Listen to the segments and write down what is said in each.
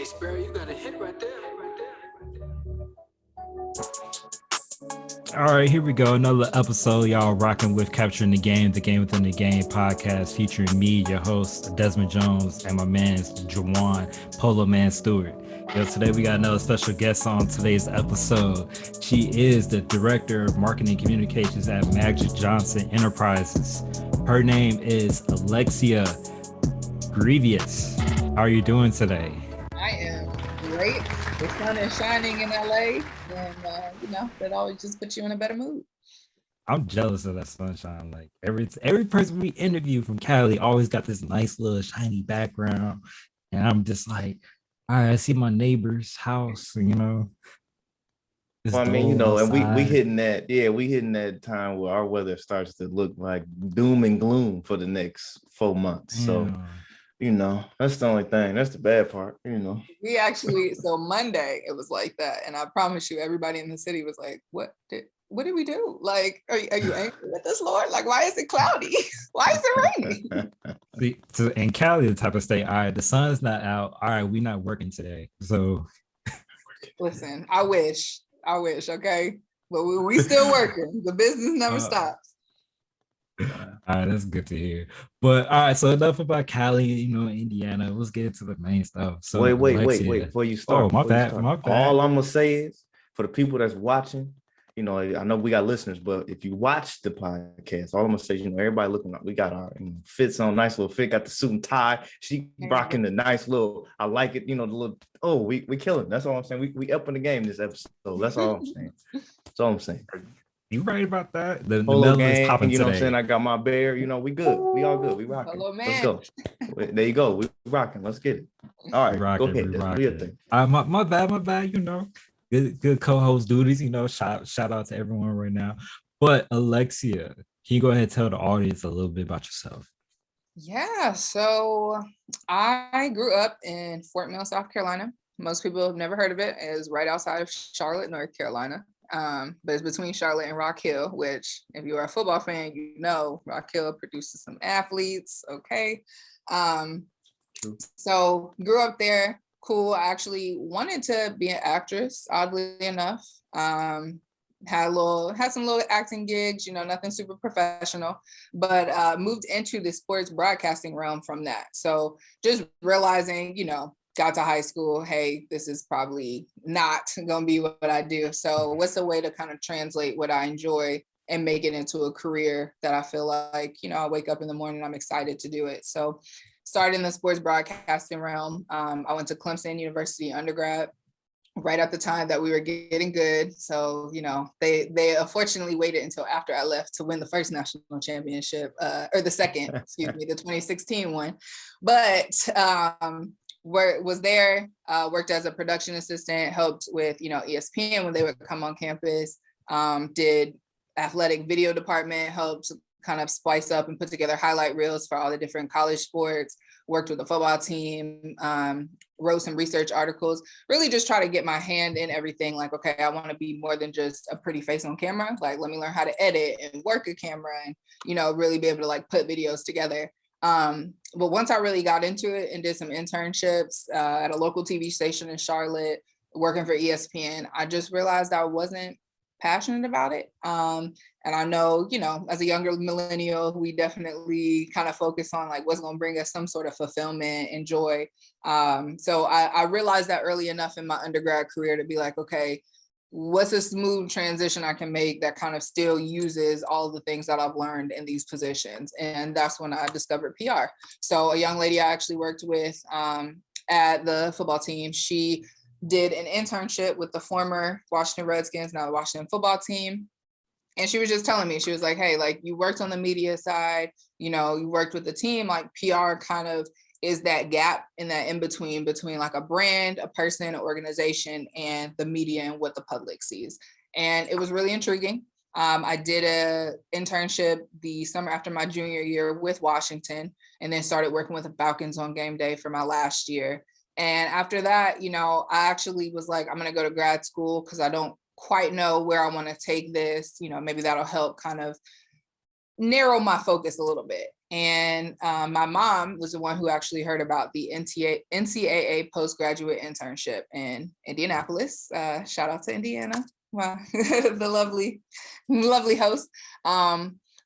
Sparrow, you got a hit right there. All right, here we go. Another episode, y'all rocking with Capturing the Game Within the Game podcast, featuring me, your host, Desmond Jones, and my man, Jawan Polo Man Stewart. Yo, today we got another special guest on today's episode. She is the Director of Marketing Communications at Magic Johnson Enterprises. Her name is Alexia Grevious. How are you doing today? I am great. The sun is shining in LA, and that always just puts you in a better mood. I'm jealous of that sunshine. Like every person we interview from Cali always got this nice little shiny background, and I'm just like, all right, I see my neighbor's house, Well, I mean, and we hitting that time where our weather starts to look like doom and gloom for the next 4 months. So. That's the only thing. That's the bad part, We actually, so Monday, it was like that. And I promise you, everybody in the city was like, what did we do? Like, are you angry with us, Lord? Like, why is it cloudy? Why is it raining? In Cali, the type of state, all right, the sun's not out. All right, we're not working today. So. Listen, I wish, okay? But we still working. The business never stops. All right, that's good to hear. But all right, so enough about Cali, Indiana. Let's get into the main stuff. So wait before you start. Oh, my bad. All I'm gonna say is for the people that's watching, I know we got listeners, but if you watch the podcast, all I'm gonna say is, everybody looking up. We got our fits on, nice little fit, got the suit and tie. She rocking the nice little, I like it, the little, we killing. That's all I'm saying. We up in the game this episode. That's all I'm saying. That's all I'm saying. You right about that? The Polo game, is popping today. What I'm saying? I got my bear. We good. We all good. We rocking. Hello, man. Let's go. There you go. We rocking. Let's get it. All right, go ahead. Do your thing. My bad. Good co-host duties. Shout out to everyone right now. But Alexia, can you go ahead and tell the audience a little bit about yourself? Yeah. So I grew up in Fort Mill, South Carolina. Most people have never heard of it. It's right outside of Charlotte, North Carolina. But it's between Charlotte and Rock Hill, which if you're a football fan, Rock Hill produces some athletes. Okay. So grew up there. Cool. I actually wanted to be an actress, oddly enough. Had some little acting gigs, nothing super professional, but moved into the sports broadcasting realm from that. So just realizing, got to high school, hey, this is probably not going to be what I do. So what's a way to kind of translate what I enjoy and make it into a career that I feel like, I wake up in the morning, I'm excited to do it. So started in the sports broadcasting realm. I went to Clemson University undergrad right at the time that we were getting good. So, they unfortunately waited until after I left to win the first national championship, or the second, the 2016 one. But, was there, worked as a production assistant, helped with, ESPN when they would come on campus, did athletic video department, helped kind of splice up and put together highlight reels for all the different college sports, worked with the football team, wrote some research articles, really just try to get my hand in everything. Like, okay, I want to be more than just a pretty face on camera. Like, let me learn how to edit and work a camera and, really be able to put videos together. But once I really got into it and did some internships at a local TV station in Charlotte, working for ESPN, I just realized I wasn't passionate about it. And I know, as a younger millennial, we definitely kind of focus on what's going to bring us some sort of fulfillment and joy. So I realized that early enough in my undergrad career to be like, okay, what's a smooth transition I can make that kind of still uses all the things that I've learned in these positions? And that's when I discovered PR. So a young lady I actually worked with at the football team, she did an internship with the former Washington Redskins, now the Washington football team. And she was just telling me, she was like, hey, you worked on the media side, you worked with the team, PR kind of is that gap in that in between a brand, a person, an organization, and the media and what the public sees. And it was really intriguing. I did an internship the summer after my junior year with Washington, and then started working with the Falcons on game day for my last year. And after that, I actually was like, I'm going to go to grad school because I don't quite know where I want to take this. Maybe that'll help kind of narrow my focus a little bit. And my mom was the one who actually heard about the NCAA postgraduate internship in Indianapolis. Shout out to Indiana. Wow, the lovely host.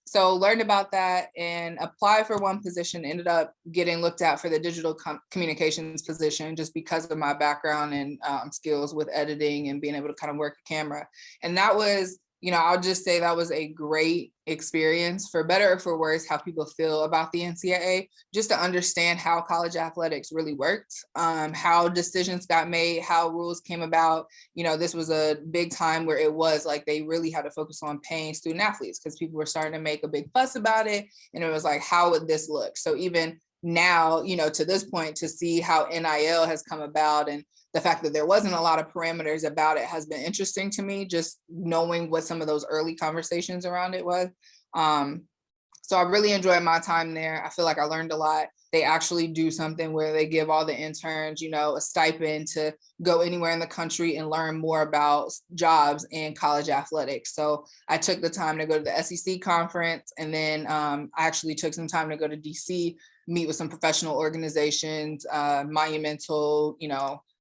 So learned about that and applied for one position, ended up getting looked at for the digital communications position just because of my background and skills with editing and being able to kind of work a camera. And that was, I'll just say that was a great experience, for better or for worse, how people feel about the NCAA, just to understand how college athletics really worked, how decisions got made, how rules came about. This was a big time where it was like they really had to focus on paying student athletes because people were starting to make a big fuss about it. And it was like, how would this look? So even now, to this point, to see how NIL has come about and the fact that there wasn't a lot of parameters about it has been interesting to me, just knowing what some of those early conversations around it was. So I really enjoyed my time there. I feel like I learned a lot. They actually do something where they give all the interns, a stipend to go anywhere in the country and learn more about jobs in college athletics. So I took the time to go to the SEC conference, and then I actually took some time to go to DC, meet with some professional organizations, Monumental,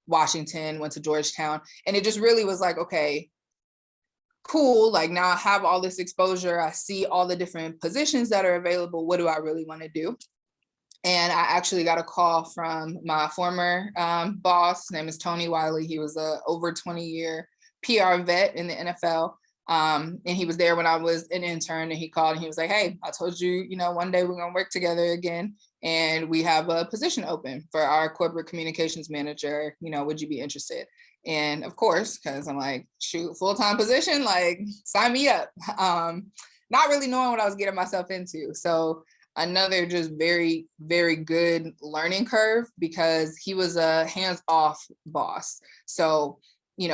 Washington, went to Georgetown. And it just really was like, okay, cool. Like now I have all this exposure. I see all the different positions that are available. What do I really want to do? And I actually got a call from my former boss. His name is Tony Wiley. He was a over 20-year PR vet in the NFL. And he was there when I was an intern, and he called and he was like, hey, I told you, one day we're going to work together again. And we have a position open for our corporate communications manager. Would you be interested? And of course, because I'm like, shoot, full-time position, like sign me up. Not really knowing what I was getting myself into. So another just very, very good learning curve, because he was a hands-off boss. So,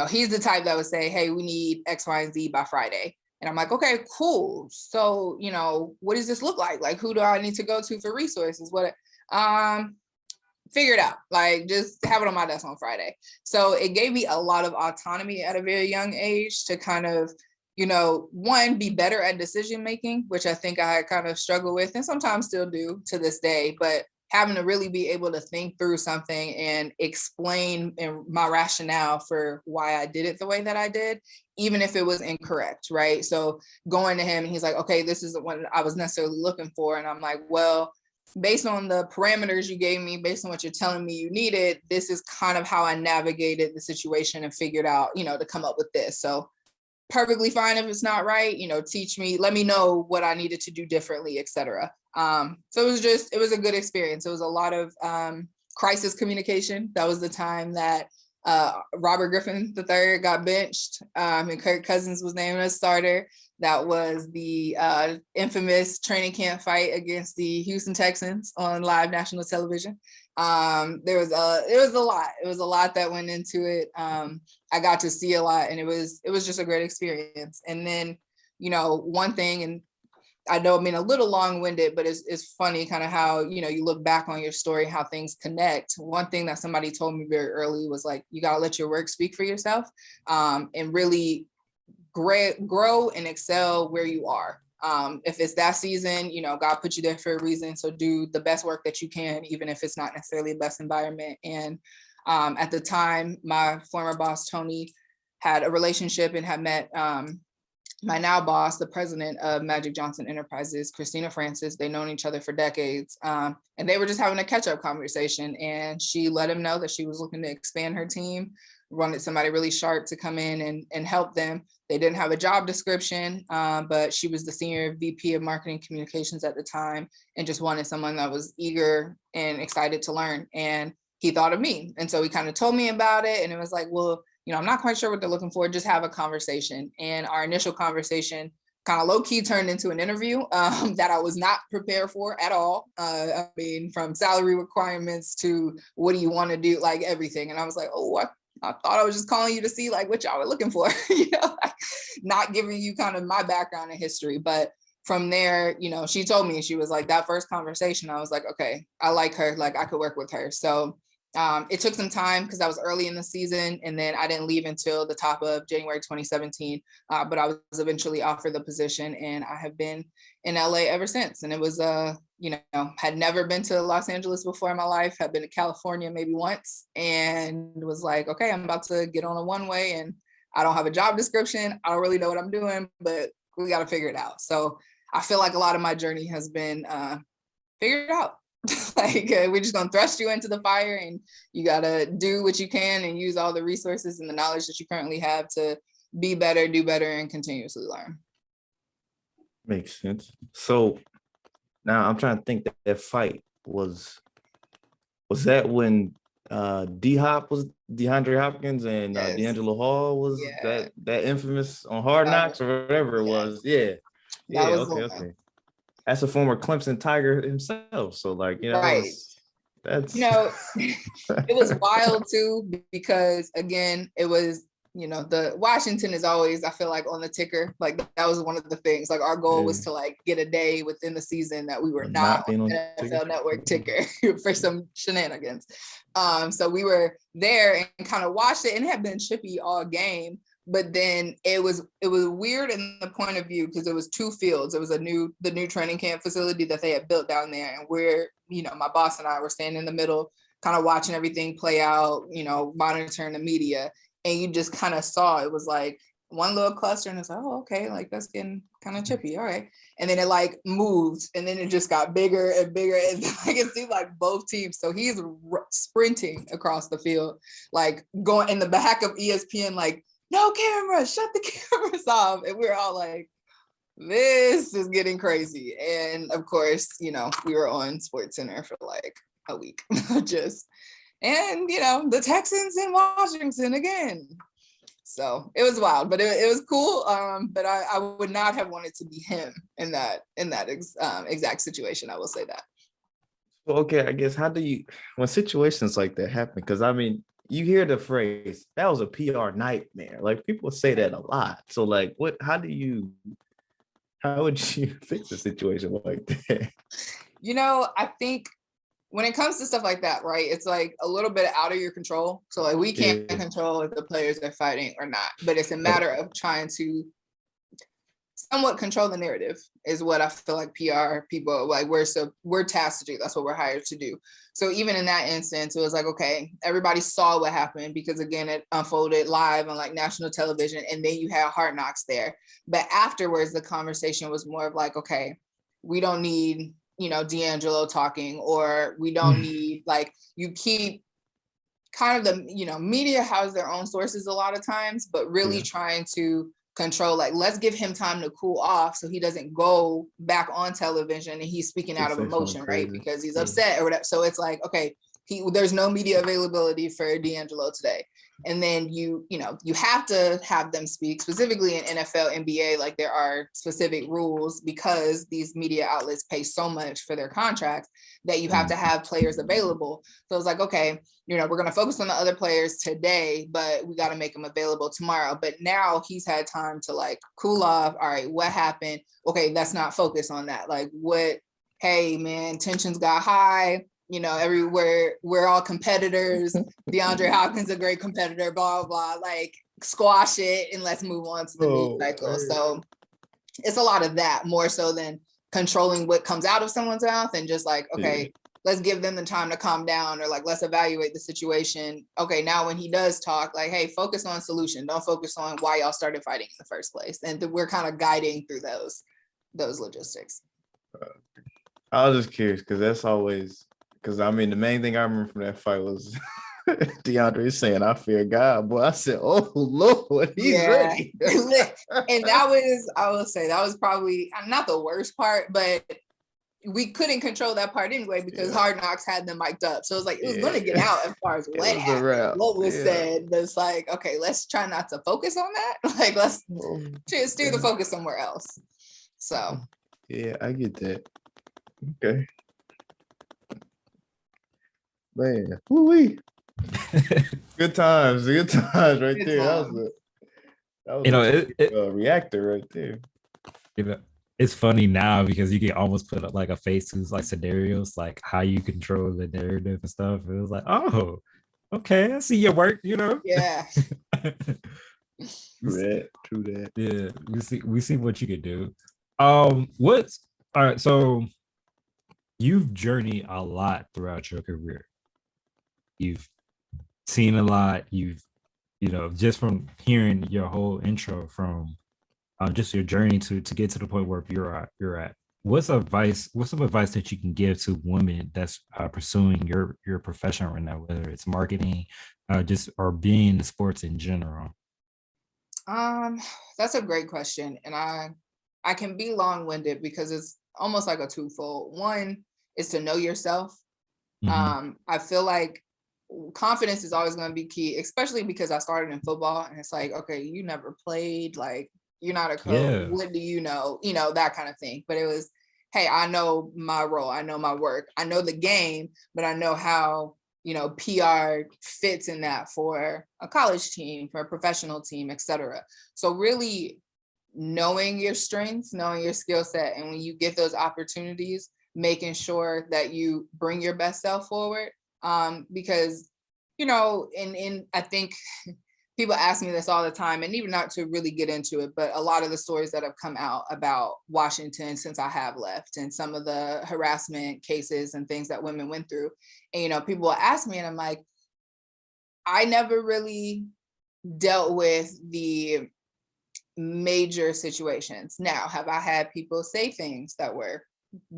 he's the type that would say, hey, we need X, Y, and Z by Friday. And I'm like, okay, cool. So, what does this look like? Like, who do I need to go to for resources? Figure it out, like just have it on my desk on Friday. So it gave me a lot of autonomy at a very young age to kind of, one, be better at decision making, which I think I kind of struggle with and sometimes still do to this day, but having to really be able to think through something and explain my rationale for why I did it the way that I did, even if it was incorrect, right? So going to him and he's like, okay, this isn't what I was necessarily looking for. And I'm like, well, based on the parameters you gave me, based on what you're telling me you needed, this is kind of how I navigated the situation and figured out, to come up with this. So perfectly fine if it's not right, teach me, let me know what I needed to do differently, etc. So it was a good experience. It was a lot of crisis communication. That was the time that Robert Griffin III got benched and Kirk Cousins was named as starter. That was the infamous training camp fight against the Houston Texans on live national television. It was a lot that went into it. I got to see a lot, and it was just a great experience. And then, one thing, and I know, a little long-winded, but it's funny kind of how, you look back on your story, how things connect. One thing that somebody told me very early was like, you got to let your work speak for yourself, and really grow and excel where you are. If it's that season, God put you there for a reason. So do the best work that you can, even if it's not necessarily the best environment. And at the time, my former boss, Tony, had a relationship and had met my now boss, the president of Magic Johnson Enterprises, Christina Francis. They've known each other for decades. And they were just having a catch-up conversation. And she let him know that she was looking to expand her team, wanted somebody really sharp to come in and help them. They didn't have a job description, but she was the senior VP of marketing communications at the time and just wanted someone that was eager and excited to learn. And he thought of me. And so he kind of told me about it. And it was like, well, I'm not quite sure what they're looking for. Just have a conversation. And our initial conversation kind of low key turned into an interview that I was not prepared for at all. From salary requirements to what do you want to do, like everything. And I was like, oh, I thought I was just calling you to see like what y'all were looking for, not giving you kind of my background and history. But from there, she told me, she was like, that first conversation, I was like, okay, I like her, like I could work with her. So It took some time because I was early in the season, and then I didn't leave until the top of January 2017. But I was eventually offered the position, and I have been in LA ever since. And it was, had never been to Los Angeles before in my life. Had been to California maybe once, and was like, okay, I'm about to get on a one-way, and I don't have a job description. I don't really know what I'm doing, but we got to figure it out. So I feel like a lot of my journey has been figured out. Like we're just gonna thrust you into the fire, and you gotta do what you can and use all the resources and the knowledge that you currently have to be better, do better, and continuously learn. Makes sense. So now I'm trying to think that fight was that when D-Hop was DeAndre Hopkins and Yes. D'Angelo Hall was that infamous on Hard Knocks or whatever it was. Yeah. Okay. That's a former Clemson Tiger himself. So like, right. That's it was wild too, because again, it was, the Washington is always, I feel like, on the ticker. Like that was one of the things. Like our goal was to like get a day within the season that we were not on the NFL Network ticker for some shenanigans. So we were there and kind of watched it, and it had been chippy all game. But then it was weird in the point of view because it was two fields. It was the new training camp facility that they had built down there, and we're, my boss and I were standing in the middle, kind of watching everything play out, monitoring the media, and you just kind of saw it was like one little cluster, and it's like, oh, okay, like that's getting kind of chippy, all right. And then it like moved, and then it just got bigger and bigger, and I can see like both teams. So he's sprinting across the field, like going in the back of ESPN, like, no camera, shut the cameras off. And we're all like, this is getting crazy. And of course, we were on SportsCenter for like a week. The Texans in Washington again. So it was wild, but it was cool. But I would not have wanted to be him in that exact situation. I will say that. Well, okay, I guess when situations like that happen, because I mean, you hear the phrase, that was a PR nightmare. Like people say that a lot. So like, how would you fix a situation like that? I think when it comes to stuff like that, right, it's like a little bit out of your control. So like we can't control if the players are fighting or not, but it's a matter of trying to somewhat control the narrative is what I feel like PR people, like we're tasked to do. That's what we're hired to do. So even in that instance, it was like, okay, everybody saw what happened because again, it unfolded live on like national television, and then you had Hard Knocks there. But afterwards, the conversation was more of like, okay, we don't need, D'Angelo talking, or we don't need, like, you keep kind of the, media has their own sources a lot of times, but really trying to control, like, let's give him time to cool off so he doesn't go back on television and he's speaking out of emotion, right? Because he's upset or whatever. So it's like, okay, there's no media availability for D'Angelo today. And then you have to have them speak, specifically in NFL, NBA, like there are specific rules because these media outlets pay so much for their contracts that you have to have players available. So it's like, okay, we're going to focus on the other players today, but we got to make them available tomorrow. But now he's had time to like cool off. All right, what happened? Okay, let's not focus on that. Like hey man, tensions got high. Everywhere we're all competitors. DeAndre Hopkins a great competitor, blah, blah, like squash it and let's move on to the news cycle. Man. So it's a lot of that more so than controlling what comes out of someone's mouth and just like, okay, let's give them the time to calm down, or like, let's evaluate the situation. Okay, now when he does talk, like, hey, focus on solution. Don't focus on why y'all started fighting in the first place. And we're kind of guiding through those logistics. I was just curious because that's always, because I mean, the main thing I remember from that fight was DeAndre saying, I fear God. Boy, I said, oh, Lord, he's ready. And that was, I will say, that was probably not the worst part, but we couldn't control that part anyway because Hard Knocks had them mic'd up. So it was like, it was going to get out as far as what happened, what was said. But it's like, okay, let's try not to focus on that. Like, let's steer the focus somewhere else. So. Yeah, I get that. Okay. Man, woo-wee. Good times right there. That was a reactor right there. it's funny now because you can almost put like a face to like scenarios, like how you control the narrative and stuff. It was like, oh, okay, I see your work, you know. Yeah. We see- True that. yeah, we see what you could do. What's all right, so you've journeyed a lot throughout your career. You've seen a lot, just from hearing your whole intro from just your journey to get to the point where you're at. What's some advice that you can give to women that's pursuing your profession right now, whether it's marketing, just or being in the sports in general? Um, that's a great question. And I can be long-winded because it's almost like a twofold. One is to know yourself. Mhm. I feel like confidence is always going to be key, especially because I started in football and it's like, okay, you never played, like you're not a coach. Yeah. What do you know? You know, that kind of thing. But it was, hey, I know my role, I know my work, I know the game, but I know how, PR fits in that for a college team, for a professional team, etc. So really knowing your strengths, knowing your skill set, and when you get those opportunities, making sure that you bring your best self forward. Because, and I think people ask me this all the time, and even not to really get into it, but a lot of the stories that have come out about Washington since I have left, and some of the harassment cases and things that women went through. And, people will ask me, and I'm like, I never really dealt with the major situations. Now, have I had people say things that were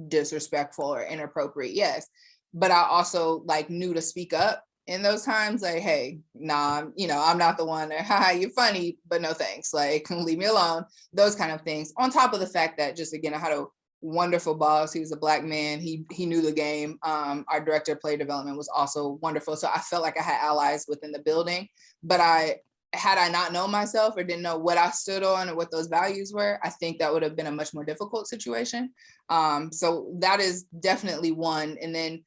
disrespectful or inappropriate? Yes. But I also like knew to speak up in those times, like, hey, nah, I'm not the one that, haha, you're funny, but no thanks. Like, leave me alone. Those kind of things. On top of the fact that just again, I had a wonderful boss. He was a Black man. He knew the game. Our director of play development was also wonderful. So I felt like I had allies within the building. But had I not known myself or didn't know what I stood on or what those values were, I think that would have been a much more difficult situation. So that is definitely one. And then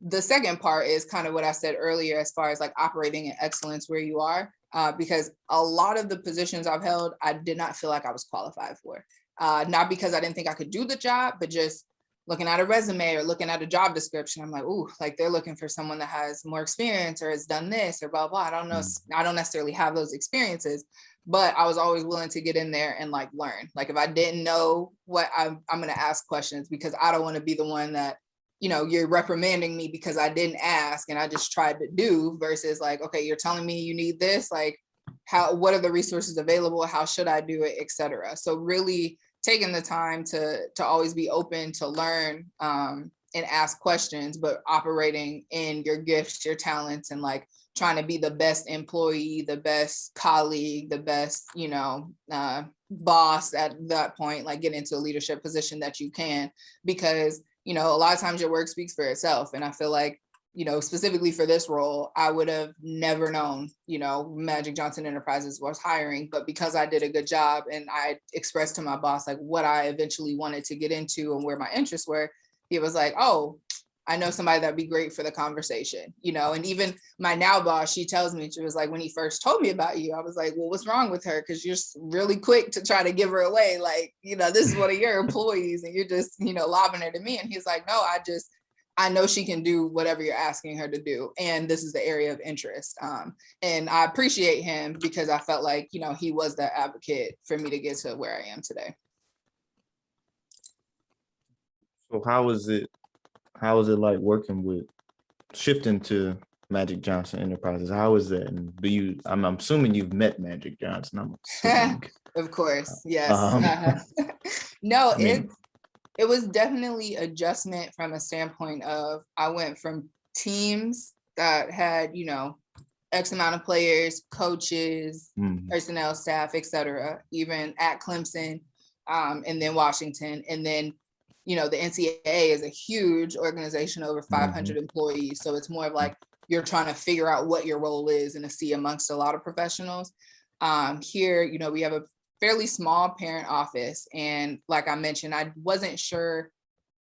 the second part is kind of what I said earlier, as far as like operating in excellence where you are, because a lot of the positions I've held, I did not feel like I was qualified for. Not because I didn't think I could do the job, but just looking at a resume or looking at a job description, I'm like, ooh, like they're looking for someone that has more experience or has done this or blah, blah. I don't know. I don't necessarily have those experiences, but I was always willing to get in there and like learn. Like if I didn't know what I'm going to ask questions, because I don't want to be the one that, you're reprimanding me because I didn't ask and I just tried to do, versus like, okay, you're telling me you need this, like what are the resources available? How should I do it, etc. So really taking the time to always be open to learn and ask questions, but operating in your gifts, your talents, and like trying to be the best employee, the best colleague, the best, boss at that point, like get into a leadership position that you can, because, a lot of times your work speaks for itself. And I feel like, specifically for this role, I would have never known, Magic Johnson Enterprises was hiring, but because I did a good job and I expressed to my boss, like what I eventually wanted to get into and where my interests were, he was like, oh, I know somebody that'd be great for the conversation, and even my now boss, she tells me, she was like, when he first told me about you, I was like, well, what's wrong with her? Cause you're really quick to try to give her away. Like, this is one of your employees and you're just, lobbing her to me. And he's like, no, I know she can do whatever you're asking her to do. And this is the area of interest. And I appreciate him because I felt like, he was that advocate for me to get to where I am today. So how is it like working with shifting to Magic Johnson Enterprises? How is that? And I'm assuming you've met Magic Johnson. I'm assuming. Of course, yes. No, I mean, it was definitely adjustment from a standpoint of I went from teams that had, X amount of players, coaches, personnel staff, etc., even at Clemson, and then Washington. And then, the NCAA is a huge organization, over 500 employees. So it's more of like you're trying to figure out what your role is in a sea amongst a lot of professionals. Here, we have a fairly small parent office. And like I mentioned, I wasn't sure,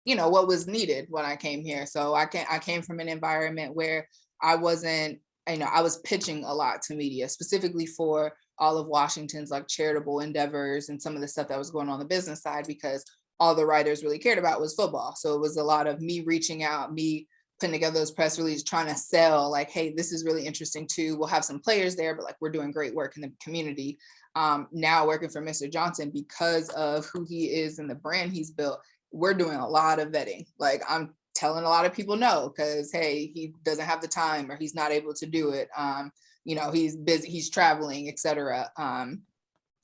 what was needed when I came here. So I came from an environment where I wasn't, I was pitching a lot to media, specifically for all of Washington's like charitable endeavors and some of the stuff that was going on the business side, because all the writers really cared about was football. So it was a lot of me reaching out, me putting together those press releases, trying to sell like, hey, this is really interesting too. We'll have some players there, but like we're doing great work in the community. Now working for Mr. Johnson, because of who he is and the brand he's built, we're doing a lot of vetting. Like I'm telling a lot of people no, because hey, he doesn't have the time or he's not able to do it. He's busy, he's traveling, etc.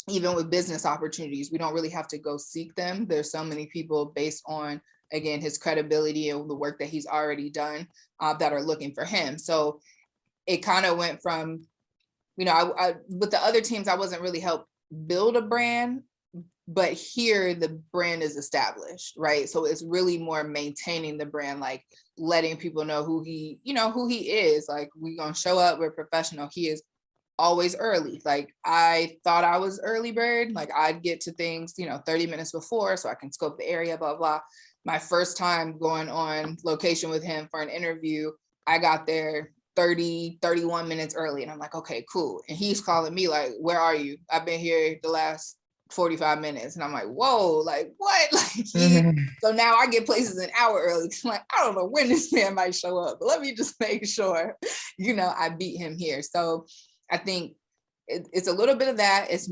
Even with business opportunities, we don't really have to go seek them. There's so many people based on, again, his credibility and the work that he's already done that are looking for him. So it kind of went from, I with the other teams, I wasn't really helped build a brand, but here the brand is established, right? So it's really more maintaining the brand, like letting people know who he is. Like, we're gonna show up, we're professional. He is always early. Like I thought I was early bird. Like I'd get to things, 30 minutes before so I can scope the area, blah, blah. My first time going on location with him for an interview, I got there 30, 31 minutes early. And I'm like, okay, cool. And he's calling me like, where are you? I've been here the last 45 minutes. And I'm like, whoa, like what? So now I get places an hour early. I'm like, I don't know when this man might show up, but let me just make sure, I beat him here. So I think it's a little bit of that. It's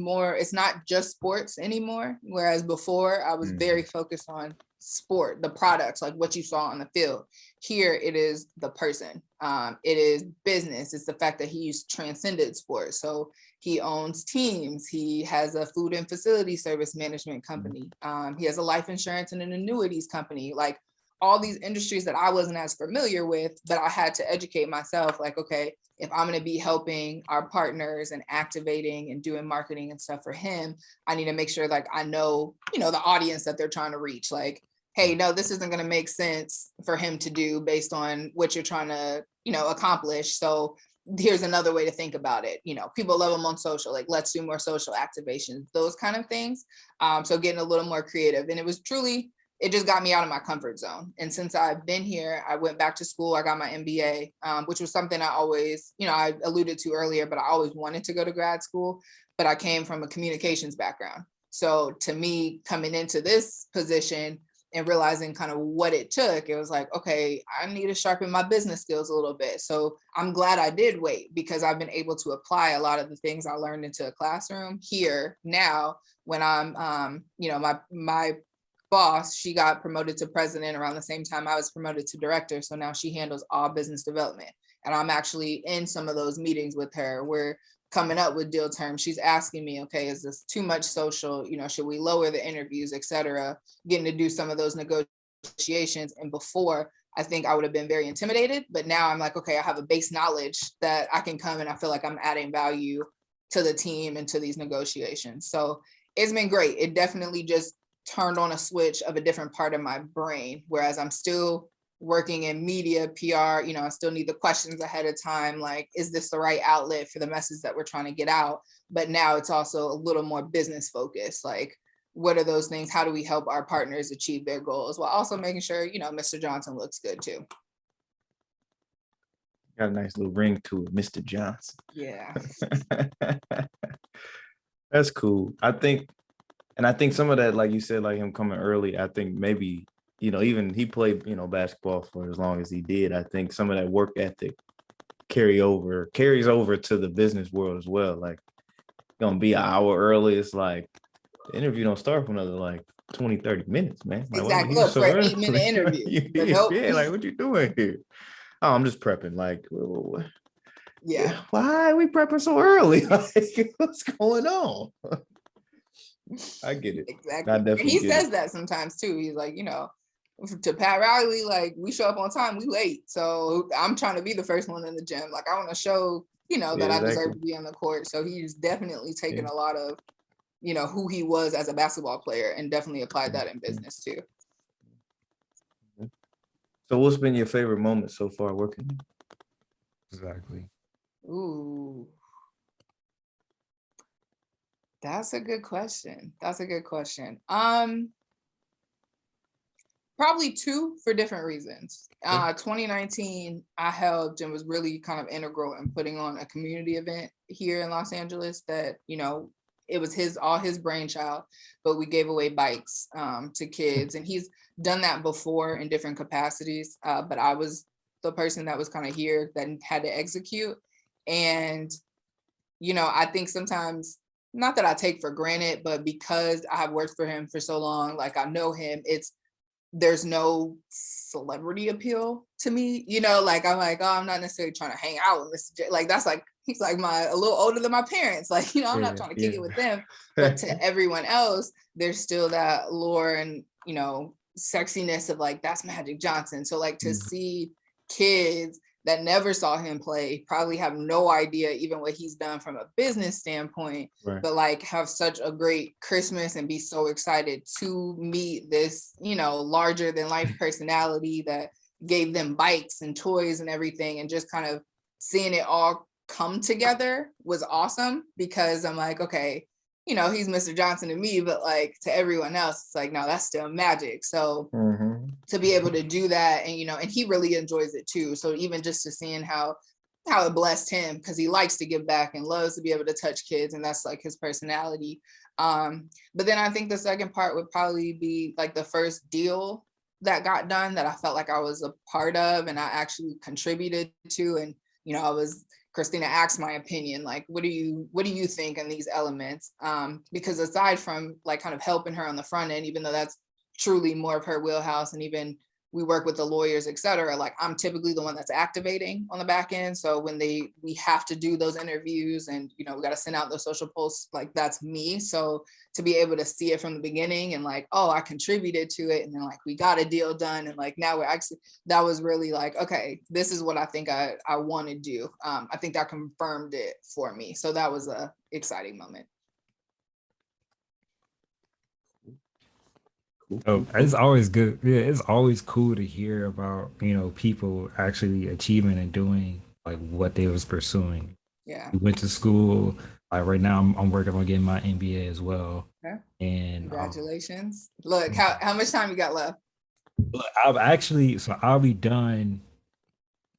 not just sports anymore. Whereas before I was very focused on sport, the products, like what you saw on the field. Here it is the person. It is business. It's the fact that he's transcended sports. So he owns teams. He has a food and facility service management company. He has a life insurance and an annuities company. Like all these industries that I wasn't as familiar with, but I had to educate myself. Like, okay, if I'm going to be helping our partners and activating and doing marketing and stuff for him, I need to make sure like I know, the audience that they're trying to reach. Like, hey, no, this isn't going to make sense for him to do based on what you're trying to, accomplish. So here's another way to think about it. People love him on social, like let's do more social activations, those kind of things. So getting a little more creative. And it just got me out of my comfort zone. And since I've been here, I went back to school. I got my MBA, which was something I always, I alluded to earlier, but I always wanted to go to grad school, but I came from a communications background. So to me, coming into this position and realizing kind of what it took, it was like, okay, I need to sharpen my business skills a little bit. So I'm glad I did wait, because I've been able to apply a lot of the things I learned into a classroom here now when I'm, my boss, she got promoted to president around the same time I was promoted to director. So now she handles all business development. And I'm actually in some of those meetings with her. We're coming up with deal terms. She's asking me, okay, is this too much social? Should we lower the interviews, et cetera, getting to do some of those negotiations. And before, I think I would have been very intimidated. But now I'm like, okay, I have a base knowledge that I can come and I feel like I'm adding value to the team and to these negotiations. So it's been great. It definitely just turned on a switch of a different part of my brain, whereas I'm still working in media, PR, I still need the questions ahead of time. Like, is this the right outlet for the message that we're trying to get out? But now it's also a little more business focused. Like, what are those things? How do we help our partners achieve their goals while also making sure, Mr. Johnson looks good too? Got a nice little ring to it, Mr. Johnson. Yeah. That's cool. I think some of that, like you said, like him coming early, I think maybe, even he played, basketball for as long as he did. I think some of that work ethic carries over to the business world as well. Like, gonna be an hour early. It's like the interview don't start for another like 20, 30 minutes, man. Like, exactly. Look, for an 8-minute interview. Nope. Yeah, like, what you doing here? Oh, I'm just prepping. Like, yeah. Why are we prepping so early? Like, what's going on? I get it. Exactly. I definitely he says that sometimes too. He's like, to Pat Riley, like, we show up on time, we late. So I'm trying to be the first one in the gym. Like, I want to show, that I deserve to be on the court. So he's definitely taken a lot of, who he was as a basketball player and definitely applied that in business too. So what's been your favorite moment so far working? Exactly. Ooh. That's a good question. Probably two for different reasons. 2019, I helped and was really kind of integral in putting on a community event here in Los Angeles that, it was all his brainchild, but we gave away bikes to kids. And he's done that before in different capacities. But I was the person that was kind of here that had to execute. And, I think sometimes, not that I take for granted, but because I have worked for him for so long, like I know him, there's no celebrity appeal to me, like I'm like, oh, I'm not necessarily trying to hang out with Mr. J. Like that's like, he's like a little older than my parents. Like, I'm not trying to kick it with them, but to everyone else, there's still that lore and, sexiness of like, that's Magic Johnson. So like to see kids that never saw him play probably have no idea even what he's done from a business standpoint, but like have such a great Christmas and be so excited to meet this, larger than life personality that gave them bikes and toys and everything, and just kind of seeing it all come together was awesome, because I'm like, okay, he's Mr. Johnson to me, but like to everyone else, it's like, no, that's still Magic. So to be able to do that, and and he really enjoys it too. So even just to seeing how it blessed him, because he likes to give back and loves to be able to touch kids, and that's like his personality. But then I think the second part would probably be like the first deal that got done that I felt like I was a part of and I actually contributed to. And Christina asked my opinion, like, what do you think in these elements? Because aside from like kind of helping her on the front end, even though that's truly more of her wheelhouse, and even we work with the lawyers, et cetera, like I'm typically the one that's activating on the back end. So when we have to do those interviews and, we got to send out those social posts, like that's me. So to be able to see it from the beginning and like, oh, I contributed to it. And then like, we got a deal done. And like, now that was really like, okay, this is what I think I want to do. I think that confirmed it for me. So that was a exciting moment. Oh, it's always good. Yeah, it's always cool to hear about, people actually achieving and doing like what they was pursuing. Yeah. We went to school. Like right now I'm working on getting my MBA as well. Okay. And congratulations. Look, how much time you got left? I'll be done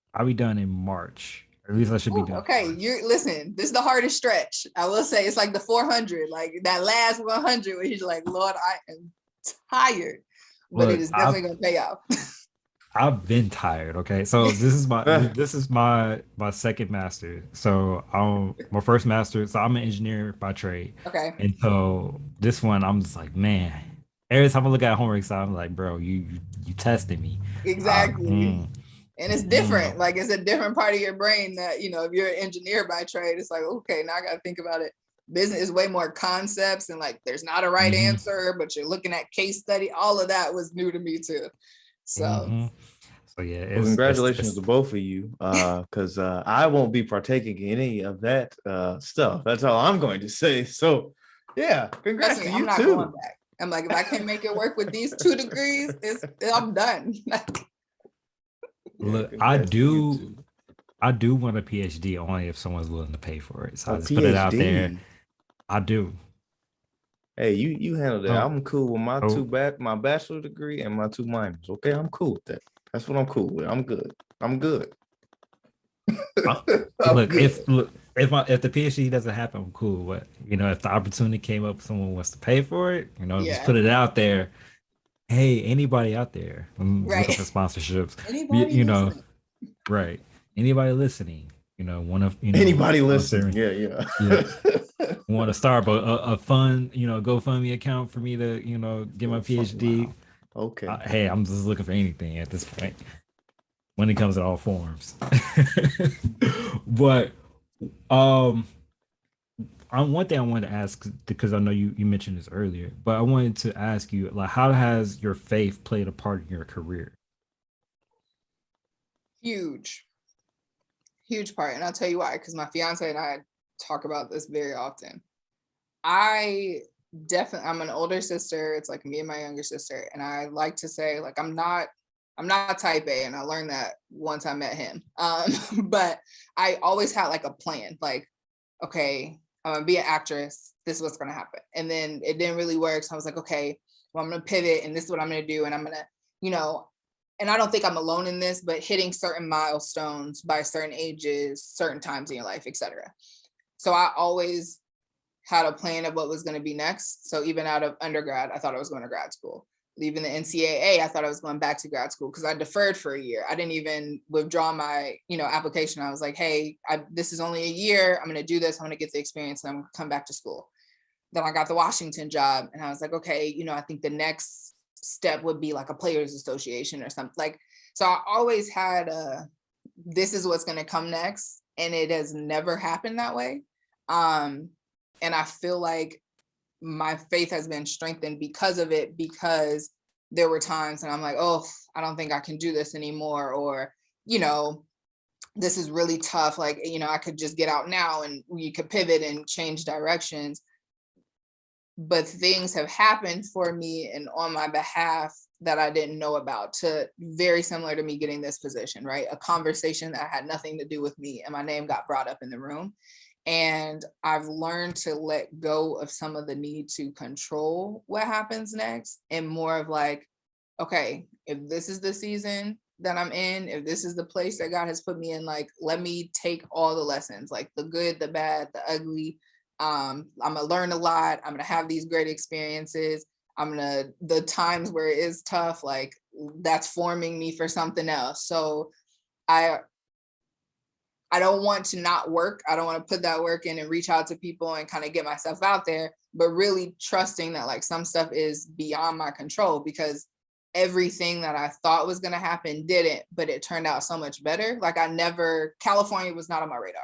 in March. Or at least I should be done. Okay, listen, this is the hardest stretch. I will say it's like the 400, like that last 100 where he's like, Lord, I am tired, but it is definitely gonna pay off. I've been tired. Okay, so this is my second master. So my first master. So I'm an engineer by trade. Okay. And so this one, I'm just like, man. Every time I look at homework, so I'm like, bro, you testing me. Exactly. And it's different. Like it's a different part of your brain that if you're an engineer by trade, it's like, okay, now I got to think about it. Business is way more concepts, and like there's not a right answer, but you're looking at case study. All of that was new to me too. So so yeah, well, congratulations to both of you, because I won't be partaking in any of that stuff. That's all I'm going to say. So yeah, congrats to you I'm not too. Going back. I'm like, if I can't make it work with these 2 degrees, I'm done. Look, I do want a PhD only if someone's willing to pay for it. So I just put it out there. I do. Hey, you handle that. I'm cool with my bachelor degree and my 2 minors. Okay, I'm cool with that. That's what I'm cool with. I'm good. Look, if the PhD doesn't happen, I'm cool. But if the opportunity came up, someone wants to pay for it, just put it out there. Hey, anybody out there? I'm looking for sponsorships. Anybody right? Anybody listening? Anybody listening? Yeah. Want to start a fun, GoFundMe account for me to, get my PhD? Wow. Okay. Hey, I'm just looking for anything at this point when it comes to all forms. But one thing I wanted to ask, because I know you mentioned this earlier, but I wanted to ask you, like, how has your faith played a part in your career? Huge part. And I'll tell you why, because my fiance and I talk about this very often. I'm an older sister. It's like me and my younger sister. And I like to say, like, I'm not type A, and I learned that once I met him. But I always had like a plan, like, okay, I'm gonna be an actress. This is what's gonna happen. And then it didn't really work. So I was like, okay, well, I'm gonna pivot, and this is what I'm gonna do. And I'm gonna, you know, and I don't think I'm alone in this, but hitting certain milestones by certain ages, certain times in your life, etc. So I always had a plan of what was going to be next. So even out of undergrad, I thought I was going to grad school. Leaving the NCAA, I thought I was going back to grad school because I deferred for a year. I didn't even withdraw my, application. I was like, hey, this is only a year. I'm going to do this. I'm going to get the experience and I'm going to come back to school. Then I got the Washington job and I was like, okay, I think the next step would be like a players association or something. Like, so I always had this is what's going to come next. And it has never happened that way. And I feel like my faith has been strengthened because of it, because there were times and I'm like, oh, I don't think I can do this anymore. Or, this is really tough. Like, I could just get out now and we could pivot and change directions. But things have happened for me and on my behalf that I didn't know about, to very similar to me getting this position, right? A conversation that had nothing to do with me and my name got brought up in the room. And I've learned to let go of some of the need to control what happens next and more of like, okay, if this is the season that I'm in, if this is the place that God has put me in, like, let me take all the lessons, like the good, the bad, the ugly. I'm gonna learn a lot. I'm gonna have these great experiences. The times where it is tough, like that's forming me for something else. So I don't want to not work. I don't want to put that work in and reach out to people and kind of get myself out there, but really trusting that like some stuff is beyond my control, because everything that I thought was going to happen didn't, but it turned out so much better. Like California was not on my radar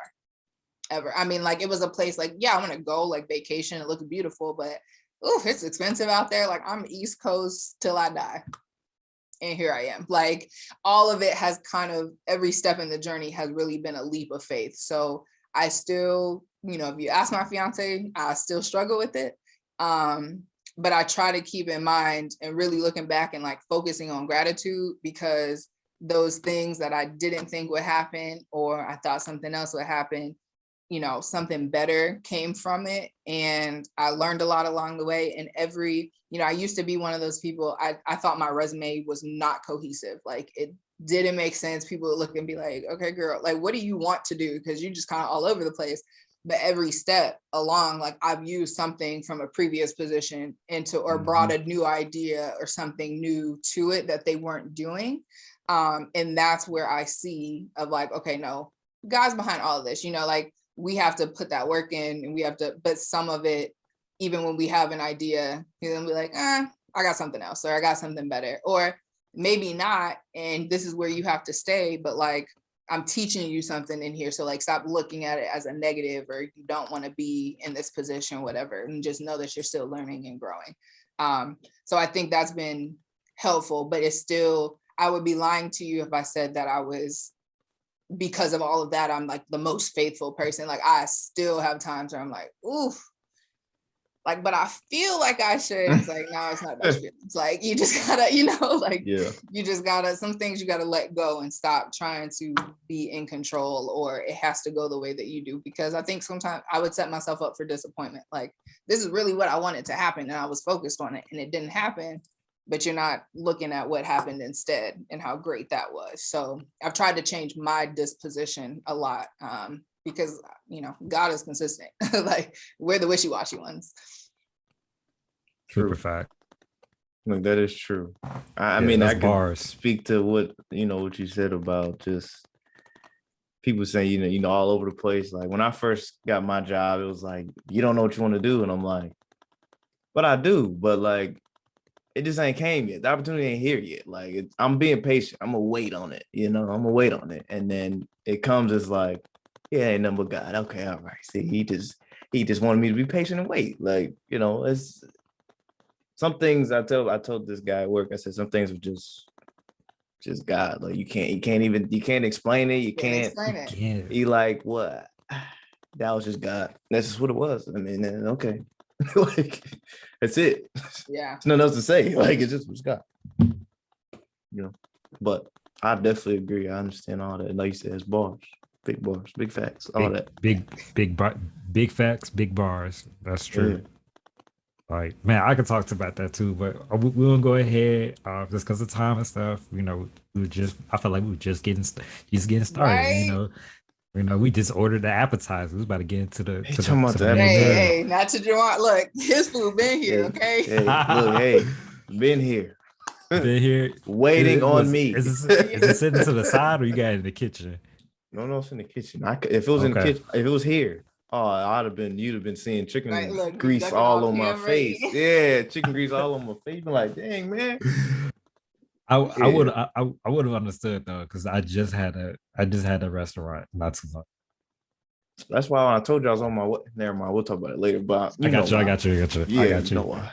ever. I mean, like it was a place like, yeah, I want to go like vacation. It looks beautiful, but it's expensive out there. Like I'm East Coast till I die. And here I am. Like all of it has kind of, every step in the journey has really been a leap of faith. So I still, if you ask my fiance, I still struggle with it. But I try to keep in mind and really looking back and like focusing on gratitude, because those things that I didn't think would happen, or I thought something else would happen, something better came from it. And I learned a lot along the way. And I used to be one of those people, I thought my resume was not cohesive. Like it didn't make sense. People would look and be like, okay, girl, like, what do you want to do? Because you're just kind of all over the place. But every step along, like I've used something from a previous position or brought a new idea or something new to it that they weren't doing. And that's where I see of like, okay, no, God's behind all of this, like we have to put that work in and but some of it, even when we have an idea, you're gonna be like, I got something else, or I got something better, or maybe not. And this is where you have to stay. But like, I'm teaching you something in here. So like, stop looking at it as a negative, or you don't want to be in this position, whatever, and just know that you're still learning and growing. So I think that's been helpful, but it's still, I would be lying to you if I said that I was, because of all of that, I'm like the most faithful person. Like I still have times where I'm like, oof, like, but I feel like I should. It's like, no, it's not about your feelings. Like you just gotta, you just gotta, some things you gotta let go and stop trying to be in control, or it has to go the way that you do. Because I think sometimes I would set myself up for disappointment. Like this is really what I wanted to happen and I was focused on it and it didn't happen. But you're not looking at what happened instead and how great that was. So I've tried to change my disposition a lot, because, God is consistent. Like we're the wishy-washy ones. Super fact. Like that is true. I mean, I can speak to what you said about just people saying, all over the place. Like when I first got my job, it was like, you don't know what you want to do. And I'm like, but I do. But like, it just ain't came yet. The opportunity ain't here yet. Like I'm being patient. I'm gonna wait on it. I'm gonna wait on it, and then it comes as like, yeah, ain't nothing but God. Okay, all right. See, he just wanted me to be patient and wait. Like it's some things. I told this guy at work. I said some things are just God. Like you can't explain it. You can't explain it. You like what? That was just God. That's just what it was. I mean, okay. Like that's it. Yeah. There's nothing else to say. Like it just was God. But I definitely agree. I understand all that. Like you said, it's bars, big facts, all that. Big facts, big bars. That's true. Like, man, I could talk about that too, but we won't go ahead just because of time and stuff. We were just, I felt like we were just getting started. Right? We just ordered the appetizer. We was about to get into the Hey, to the talking to about the the main Hey, appetizer. meal. hey, not to Juwan. Look, his food been here, Hey, okay? hey, look, hey, been here, Been here. waiting on me. Is it sitting to the side or you got it in the kitchen? No, it's in the kitchen. If it was in the Okay. kitchen, if it was here, you'd have been seeing Right, chicken look, he's grease ducking all off on my camera. face. Yeah, chicken grease all on my face. Been like, dang, man. I Yeah. would I would have understood though, because I just had a restaurant not too long. That's why when I told you I was on my way. Never mind, we'll talk about it later. But I you know got you, I why. got you, I got you. I Yeah, got you know you. why.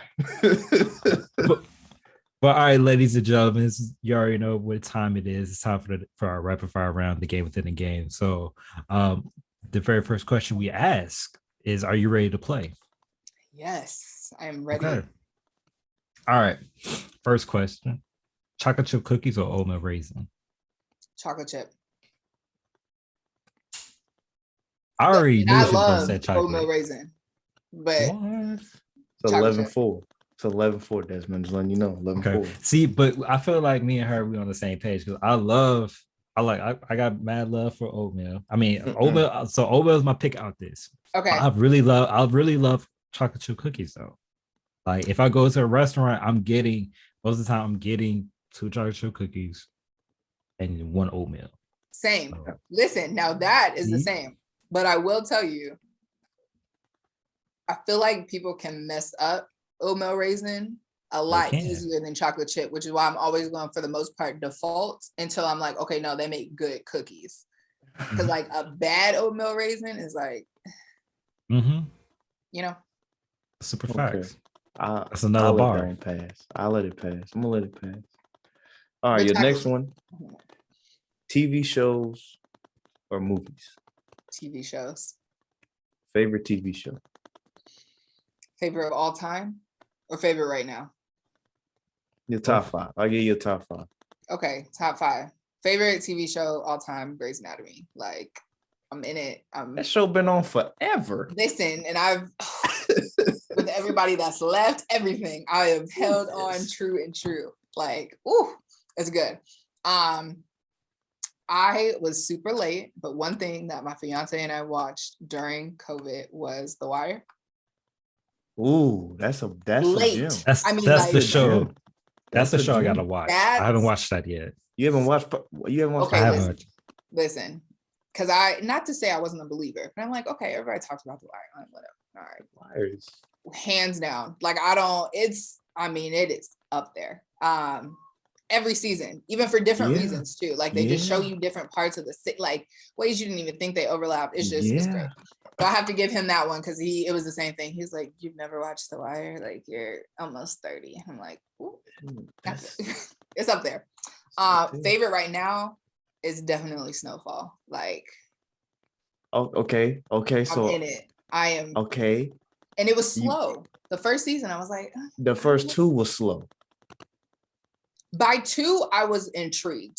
But all right, ladies and gentlemen, you already know what time it is. It's time for our rapid fire round, the game within the game. So, the very first question we ask is, "Are you ready to play?" Yes, I am ready. Okay. All right. First question: chocolate chip cookies or oatmeal raisin? Chocolate chip. I already And knew I she was gonna love say oatmeal chocolate. raisin, but What? It's chocolate 11 chip. 4. It's 11-4, Desmond. Just letting you know. 11 Okay. 4. See, but I feel like me and her we on the same page because I got mad love for oatmeal. I mean oatmeal. So oatmeal is my pick out this. But Okay, I really love chocolate chip cookies though. Like if I go to a restaurant, most of the time I'm getting 2 chocolate chip cookies and 1 oatmeal. same. So, Listen, now that is the see? same. But I will tell you, I feel like people can mess up oatmeal raisin a They lot can. easier than chocolate chip, which is why I'm always going for the most part default until I'm like, okay, no, they make good cookies. Because like a bad oatmeal raisin is like, Mm-hmm. you know, Super Okay. facts. I'll That's another let that bar. one pass. I'll let it pass. I'm gonna let it pass. All right, but your chocolate next one: TV shows or movies. TV shows. Favorite TV show. Favorite of all time or favorite right now? Your top 5. I'll give you your top 5. Okay, top 5. Favorite TV show all time, Grey's Anatomy. Like I'm in it. That show been on forever. Listen, and I've with everybody that's left, everything. I have held on true and true. Like, ooh, it's good. I was super late, but one thing that my fiance and I watched during COVID was The Wire. Ooh, that's a gem. Late. I mean, That's like the show. Gem. That's the a show I gem. gotta watch. I haven't watched that yet. You haven't watched okay, I the haven't. Wire? listen, because I not to say I wasn't a believer, but I'm like, okay, everybody talks about The Wire. I'm like, whatever. All right. Wires. Hands down. Like it is up there. Every season, even for different reasons too. Like they just show you different parts of the city, like ways you didn't even think they overlap. It's great. So I have to give him that one because it was the same thing. He's like, you've never watched The Wire? Like you're almost 30. I'm like, ooh, it's up there. Favorite right now is definitely Snowfall. Like, okay. So I'm in it. I am. Okay. And it was slow. The first season, I was like, the first 2 was slow. By 2, I was intrigued.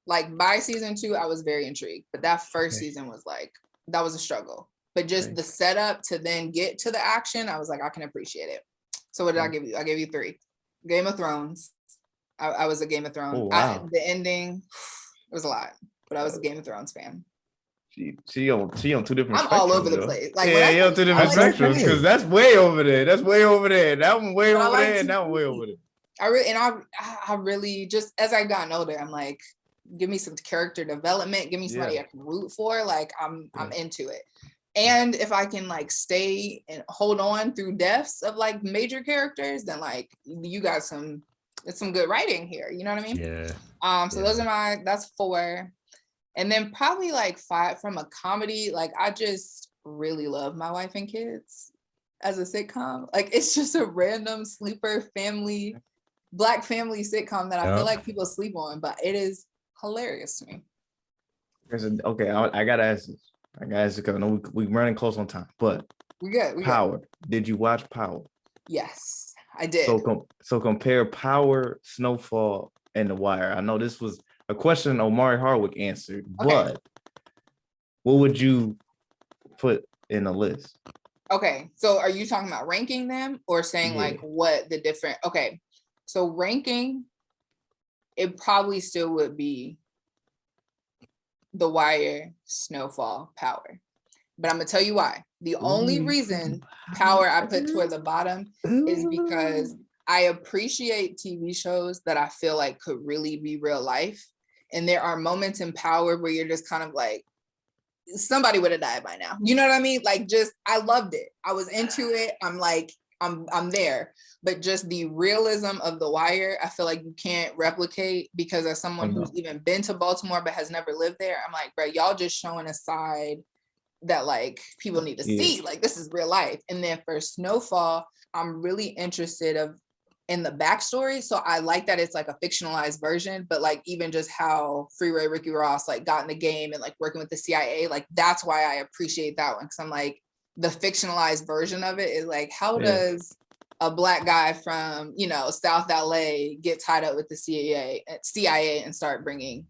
Like by season 2, I was very intrigued. But that first season was like, that was a struggle. But just the setup to then get to the action, I was like, I can appreciate it. So what did I give you? I gave you 3. Game of Thrones. I was a Game of Thrones. Oh, wow. The ending, it was a lot. But I was a Game of Thrones fan. She on 2 different spectrums. I'm all over the place. Like you're on 2 different spectrums because that's way over there. That's way over there. That one way over there, and that one way over there. I really just as I gotten older, I'm like, give me some character development, give me somebody I can root for. Like I'm into it. And if I can like stay and hold on through deaths of like major characters, then like you got it's some good writing here. You know what I mean? Yeah. So those are that's 4. And then probably like 5 from a comedy. Like I just really love My Wife and Kids as a sitcom. Like it's just a random sleeper family, Black family sitcom that I feel like people sleep on, but it is hilarious to me. Okay, I gotta ask this. I gotta ask because I know we're running close on time, but We good. Power. Did you watch Power? Yes, I did. So compare Power, Snowfall, and The Wire. I know this was a question Omari Hardwick answered, but what would you put in the list? Okay, so are you talking about ranking them or saying like what the different? Okay, so ranking, it probably still would be The Wire, Snowfall, Power. But I'm gonna tell you why. The only reason Power I put toward the bottom is because I appreciate TV shows that I feel like could really be real life. And there are moments in Power where you're just kind of like, somebody would have died by now. You know what I mean? Like, just, I loved it. I was into it. I'm like, I'm there. But just the realism of The Wire, I feel like you can't replicate, because as someone who's even been to Baltimore but has never lived there, I'm like, bro, y'all just showing a side that like people need to see. Like, this is real life. And then for Snowfall, I'm really interested in the backstory. So I like that it's like a fictionalized version, but like even just how Freeway Ricky Ross like got in the game and like working with the CIA, like that's why I appreciate that one. Cause I'm like, the fictionalized version of it is like, how does a Black guy from, you know, South LA get tied up with the CIA and start bringing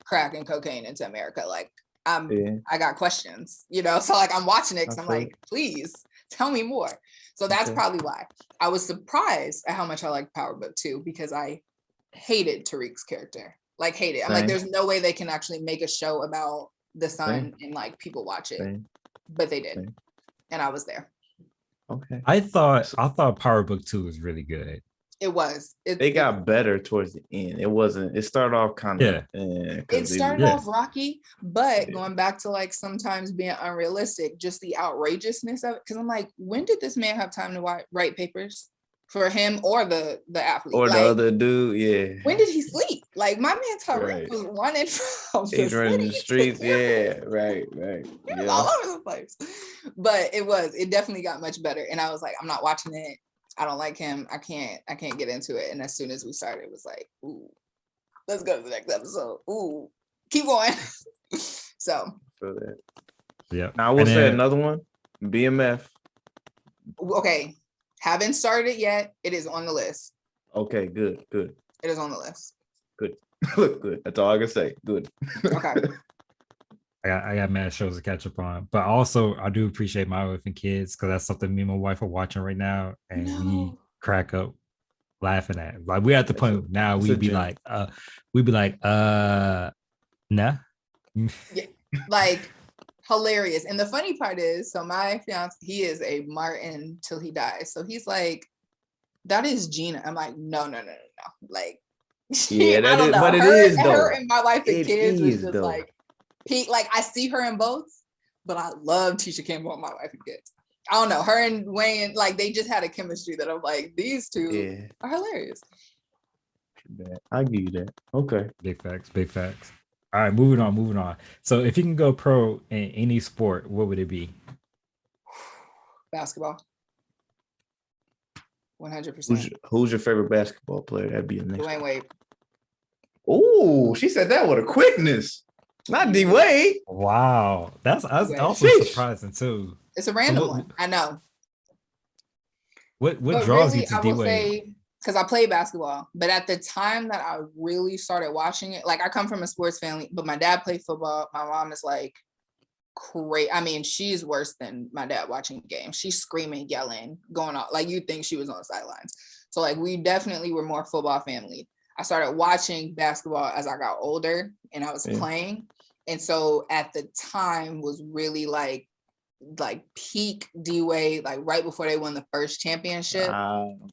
crack and cocaine into America? Like, I got questions, you know? So like, I'm watching it because I'm like, please tell me more. So that's probably why. I was surprised at how much I liked Power Book 2, because I hated Tariq's character. Like, hate it. I'm like, there's no way they can actually make a show about the son and like people watch it. But they did. And I was there. Okay. I thought Power Book 2 was really good. It was. It got better towards the end. It wasn't. It started off kind of. It started off rocky, but going back to like sometimes being unrealistic, just the outrageousness of it. Because I'm like, when did this man have time to write papers for him or the athlete or like, the other dude? Yeah. When did he sleep? Like, my man Tariq was running from He's running the streets. Yeah. Right. He was all over the place. But it definitely got much better. And I was like, I'm not watching it. I don't like him. I can't get into it. And as soon as we started, it was like, ooh, let's go to the next episode. Ooh, keep going. So. Yeah. Now I will say another one, BMF. Okay. Haven't started it yet. It is on the list. Okay, good. It is on the list. Good. Good. That's all I can say. Good. Okay. I got mad shows to catch up on, but also I do appreciate My Wife and Kids, because that's something me and my wife are watching right now, and we crack up laughing at it. Like, we're at the point now we'd be like, nah. Yeah, like hilarious. And the funny part is, so my fiance, he is a Martin till he dies. So he's like, that is Gina. I'm like, no. Like, yeah, I don't know. But her and My Wife and Kids was just like. Like, I see her in both, but I love Tisha Campbell and My Wife and Kids. I don't know, her and Wayne, like, they just had a chemistry that I'm like, these two are hilarious. I'll give you that. Okay. Big facts. All right, moving on. So if you can go pro in any sport, what would it be? Basketball. 100%. Who's your favorite basketball player? That'd be a next. Dwayne Wade. Oh, she said that with a quickness. Not D-Wade. Wow. That's also surprising too. It's a random one. I know. What draws you to D-Wade? Because I played basketball, but at the time that I really started watching it, like, I come from a sports family, but my dad played football. My mom is like crazy. I mean, she's worse than my dad watching games. She's screaming, yelling, going on. Like, you'd think she was on the sidelines. So like, we definitely were more football family. I started watching basketball as I got older and I was playing. And so at the time was really like peak D-Wade, like right before they won the first championship.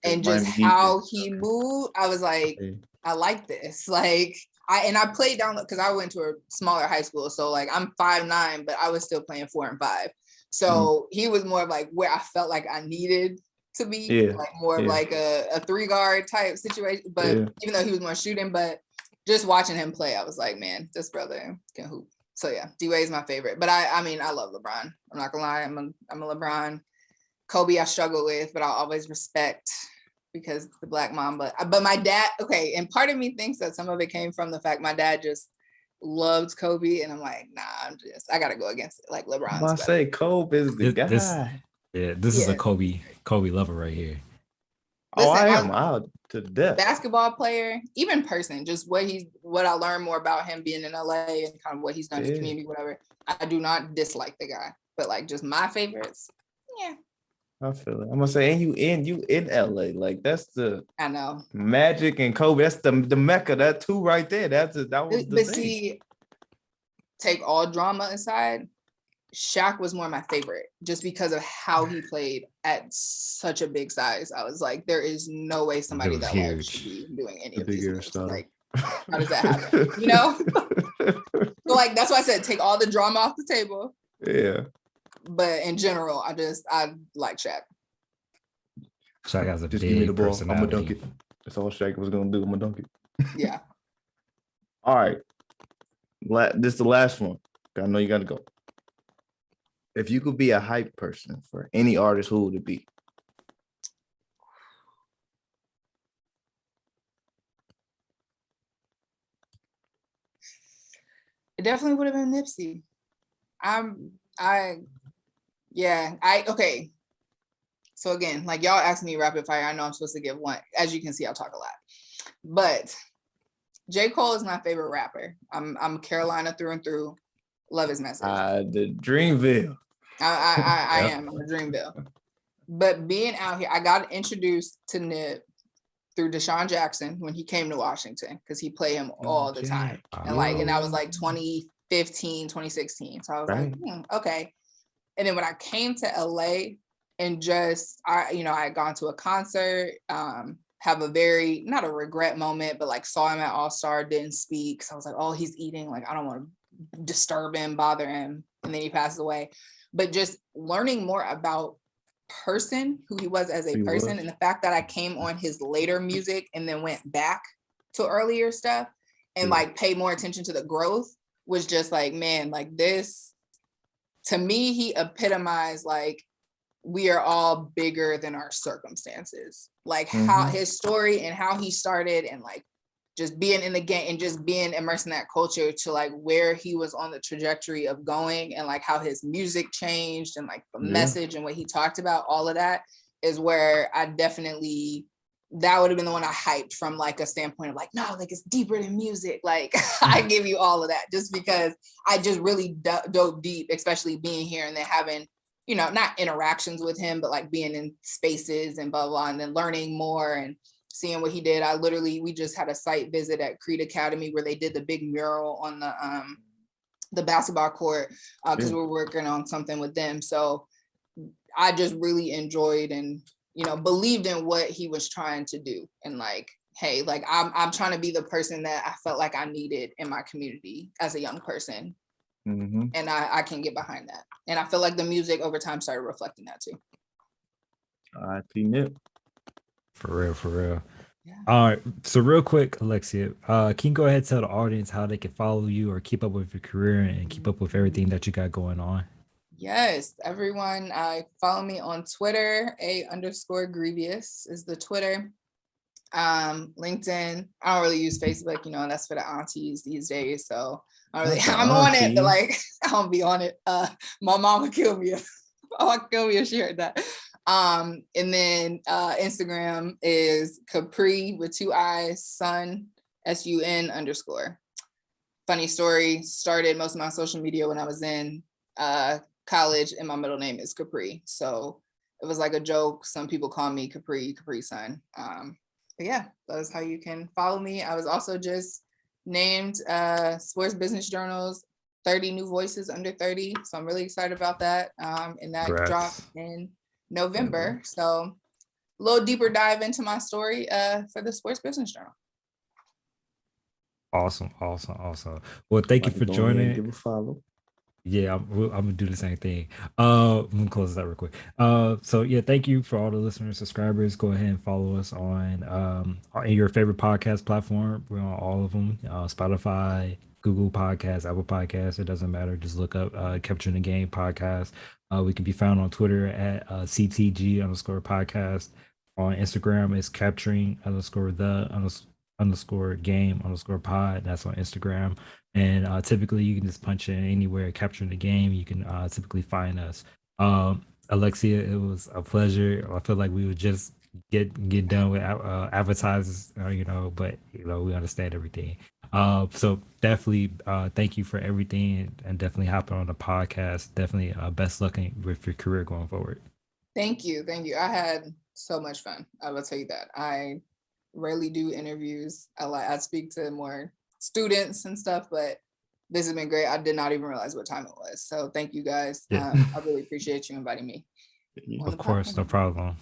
And just how he moved, I was like, I like this. Like, I played down, because I went to a smaller high school. So like, I'm 5'9", but I was still playing 4 and 5. So he was more of like where I felt like I needed to be, like more of like a 3-guard type situation. But even though he was more shooting, but just watching him play, I was like, man, this brother can hoop. So yeah, D-Wade's my favorite. But I mean, I love LeBron. I'm not gonna lie, I'm a LeBron. Kobe, I struggle with, but I'll always respect, because the Black Mamba. But my dad, okay, and part of me thinks that some of it came from the fact my dad just loved Kobe, and I'm like, nah, I gotta go against it. Like, LeBron's I say Kobe is the guy. This is a Kobe lover right here. Listen, I am out to death. Basketball player, even person, just what I learned more about him being in LA and kind of what he's done to the community, whatever. I do not dislike the guy, but like, just my favorites, Yeah, I feel it. I'm gonna say, and you in LA, like that's the I know. Magic and Kobe. That's the Mecca. That two right there. That was the But thing. see, take all drama aside, Shaq was more my favorite just because of how he played at such a big size. I was like, there is no way somebody that large should be doing any The of big these moves. Aristotle. Like, how does that happen? You know? So like that's why I said take all the drama off the table. Yeah. But in general, I like Shaq. Shaq has a Just big give me the ball. personality. I'm gonna dunk it. That's all Shaq was gonna do. I'm gonna dunk it. Yeah. All right. This is the last one. I know you gotta go. If you could be a hype person for any artist, who would it be? It definitely would have been Nipsey. Okay. So again, like y'all asked me rapid fire. I know I'm supposed to give one. As you can see, I'll talk a lot. But J. Cole is my favorite rapper. I'm Carolina through and through. Love his message. The Dreamville. I am. I'm a Dreamville. But being out here, I got introduced to Nip through Deshaun Jackson when he came to Washington because he played him all the time. And that was like 2015, 2016. So I was like, okay. And then when I came to LA and I had gone to a concert, have a very, not a regret moment, but like saw him at All-Star, didn't speak. So I was like, oh, he's eating. Like, I don't want to disturb him, bother him. And then he passed away. But just learning more about who he was as a person, and the fact that I came on his later music and then went back to earlier stuff and like pay more attention to the growth was just like, man, like this, to me, he epitomized like we are all bigger than our circumstances. Like how his story and how he started and like just being in the game and just being immersed in that culture to like where he was on the trajectory of going and like how his music changed and like the message and what he talked about, all of that is where I definitely, that would have been the one I hyped from like a standpoint of like, no, like it's deeper than music. Like I give you all of that just because I just really dove deep, especially being here and then having, not interactions with him, but like being in spaces and blah, blah, and then learning more and seeing what he did. We just had a site visit at Creed Academy where they did the big mural on the basketball court because we're working on something with them. So I just really enjoyed and, believed in what he was trying to do. And like, hey, like I'm trying to be the person that I felt like I needed in my community as a young person. And I can get behind that. And I feel like the music over time started reflecting that too. R.I.P. Nip. For real. Yeah. All right. So real quick, Alexia, can you go ahead and tell the audience how they can follow you or keep up with your career and keep up with everything that you got going on? Yes, everyone, follow me on Twitter. _Grevious is the Twitter. LinkedIn. I don't really use Facebook, that's for the aunties these days. So I'm on it, but like I don't be on it. My mom would kill me. If she heard that. And then Instagram is Capri with 2 I's, Sun, SUN _. Funny story, started most of my social media when I was in college and my middle name is Capri. So it was like a joke. Some people call me Capri Sun. But yeah, that's how you can follow me. I was also just named Sports Business Journal's 30 New Voices Under 30. So I'm really excited about that. And that dropped in November. So a little deeper dive into my story for the Sports Business Journal. Awesome. Well, thank you for joining. Give a follow. Yeah, I'm gonna do the same thing. I'm gonna close that real quick. So yeah, thank you for all the listeners, subscribers. Go ahead and follow us on your favorite podcast platform. We're on all of them. Spotify, Google Podcasts, Apple Podcasts. It doesn't matter. Just look up Capturing the Game podcast. We can be found on Twitter at CTG_podcast. On Instagram, it's capturing _the _game _pod. That's on Instagram. And typically you can just punch in anywhere, Capturing the Game. You can typically find us. Alexia, it was a pleasure. I feel like we would just get done with advertisers, but we understand everything. So definitely thank you for everything and definitely hopping on the podcast. Definitely best luck with your career going forward. Thank you. I had so much fun. I will tell you that. I rarely do interviews. I speak to more students and stuff, but this has been great. I did not even realize what time it was. So thank you guys. Yeah. I really appreciate you inviting me. Of course, no problem.